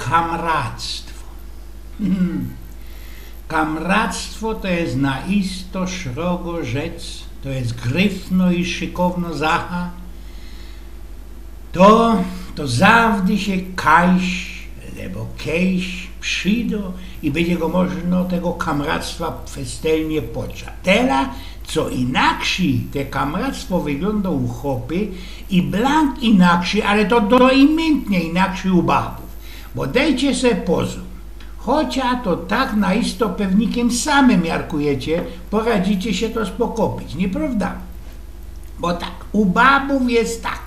kamractwo. Kamractwo to jest naisto szrogo rzec, to jest gryfno i szykowno zacha. To zawdy się kajś, lebo kejś przyjdą i będzie go można tego kamractwa festelnie poczać. Tela, co inaksi te kamractwo wygląda u chopy i blank inaksi, ale to doimentnie inaksi u babów. Bo dajcie se pozór. Chociaż to tak naisto pewnikiem samym miarkujecie, poradzicie się to spokopić, nieprawda? Bo tak, u babów jest tak.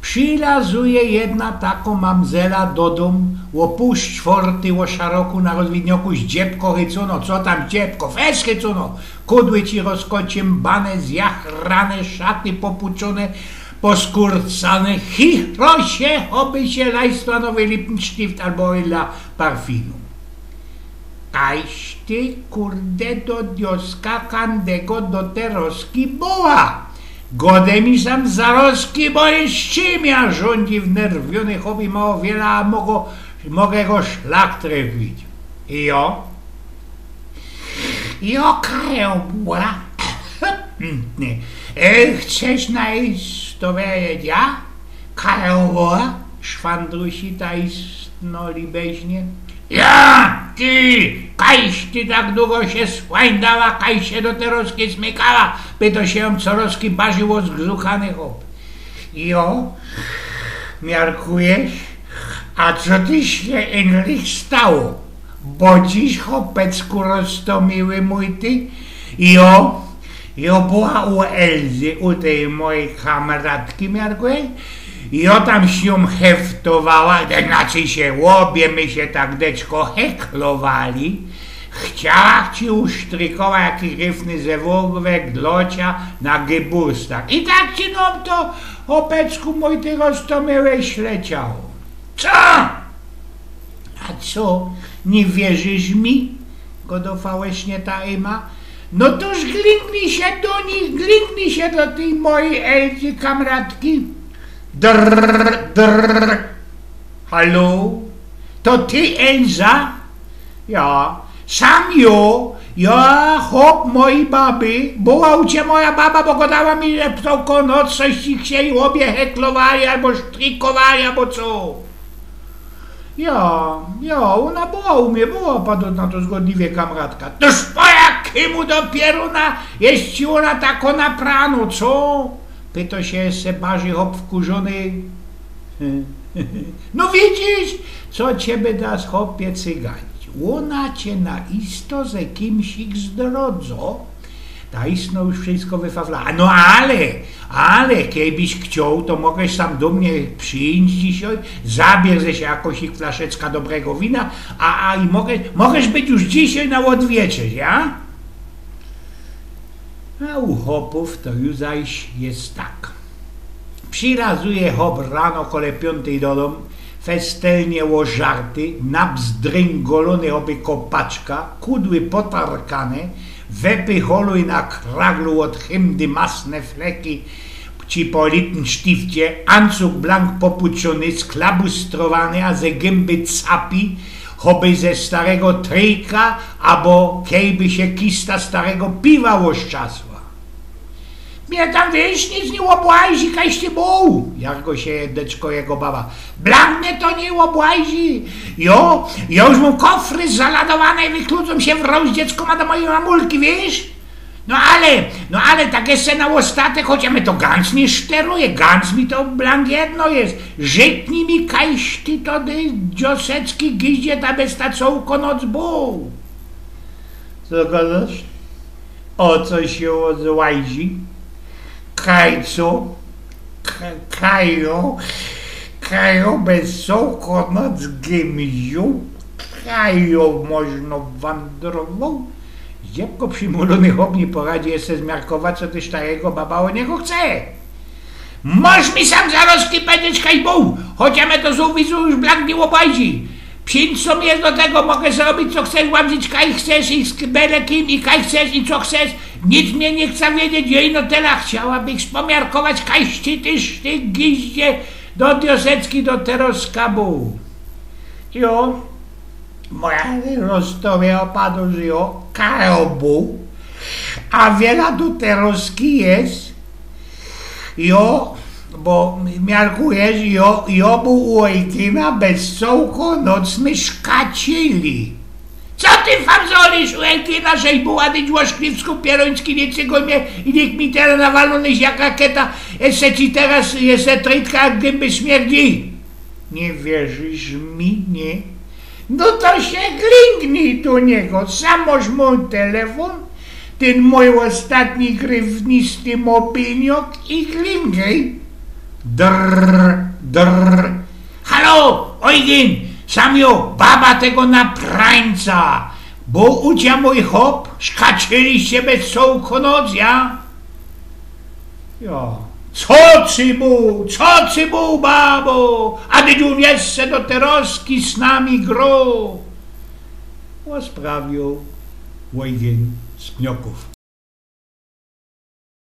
Przylazuje jedna taką mamzela do domu, łopuść forty, ło szaroku na rozwidnioku z dziebko hycuno, co tam dziebko, fes hycuno, kudły ci rozkociem bane, zjachrane, szaty popuczone, poskurcane, chichro się, oby się lajstwanowy lippenstift albo dla parfinu. Kajś ty, kurde, do dioska kandego do teroski boła. Gode mi sam zaroski, bo jeszcze rządzi wnerwiony hobby mało wiele, a mogę go szlak trafić. I kają była. Chcesz naisto wiedzieć, ja? Kają była? Szwandrusi ta istno libeźnie. Ja, ty, kajś ty tak długo się słańdała, kaj się do teroski smykała, by to się ją coroski baziło zgzuchany hop. Miarkujesz? A co ty się enlich stało? Bo dziś hopecku roztomiły mój ty? Była u Elzy, u tej mojej kamratki, miarkujesz? Tam z nią heftowała, znaczy się łobie my się tak deczko heklowali. Chciała ci usztrykować jaki gryfny zewórwek dlocia na gybustach. I tak ci nam to opecku mój ty roztomyłeś leciało. Co? A co? Nie wierzysz mi? Godofałeś nie ta Ema? No toż glinknij się do nich, glinknij się do tej mojej Elzy kamratki. Drrrr. Halo? To ty, Elza? Ja. Sam ja, hop mojej baby. Była u cię moja baba, bo gadała mi, że ptałko noc coś ci się obie heklowali, albo sztrikowali, albo co? Ja, ona była u mnie, była padła na to zgodliwie kamratka. Toż po jakiemu dopiero jest ci ona tako na prano, co? Pyta się Sebarzy hop wkurzony. No widzisz, co ciebie da hopie cyganić. Ona cię naisto ze kimś zdrodzo. Ta istno już wszystko wyfawla. No ale kiedyś chciał, to mogłeś sam do mnie przyjść dzisiaj, zabierze się jakoś flaszeczka dobrego wina, i możesz być już dzisiaj na odwieczerz, ja? A u hopów to już zaś jest tak. Przylazuje hop rano kole 5 do domu, festelnie łożarty, nabzdręgolony oby kopaczka, kudły potarkane, wepycholuj na kraglu od hymdy masne fleki, ci po lippensztifcie, ancuk blank popuczony, sklabustrowany, a ze gęby capi, choby ze starego tryjka, albo kejby się kista starego piwa łoszczasła. Mnie tam wiesz, nic nie łobłajzi, kajś ty był, jargo się deczko jego baba. Blank mnie to nie łobłajzi. Ja już mam kofry zaladowane i wykluczą się w roz, dziecko ma do mojej mamulki, wiesz? No ale tak jest na ostatek, chociaż mnie to ganz nie szteruje, ganz mi to blank jedno jest. Żytni mi kajś ty to dziosecki giździe ta bez tacołko noc był. Co gadasz? O co się odłajzi? Kajco, kajo bez sołko noc gimziu, kajo można wandrował. Dziebko przymulony hop nie poradzi jeszcze zmiarkować, co ty starego baba o niego chce. Moż mi sam zaroski powiedzieć, kaj był, chociaż mnie to zauwizu już blank nie łobajzi. Pięćco jest do tego, mogę zrobić co chcesz, łamdzić kaj chcesz i z byle kim i kaj chcesz i co chcesz. Nic mnie nie chce wiedzieć, jej no tela chciałabych spomiarkować kaj ty giździe do diosecki do teroskabu. jo, moja rozstawia opadł, że jo, karobu, a wiele tu teroski jest, jo, bo miarkujesz, jo był u Ojkina bez cołko nocny szkacili. Co ty famzolisz u Ojkina, żeś była dyć łoszkliwsku pieroński niecego mnie i niech mi teraz nawalony jak rakieta, jeszcze ci teraz jeszcze trytka jak gęby śmierdzi. Nie wierzysz mi, nie? No to się klingnij do niego, samoż mój telefon, ten mój ostatni grywnisty mobilniok i klingaj. Drrr, drrr. Halo, Ojgin, samio, baba tego naprańca, bo ucia mój hop, szkaczyliście bez cołko noc, ja? Co ci mu, babo, a ty jeszcze do teroski z nami gro? Sprawił Ojgin z Pnioków.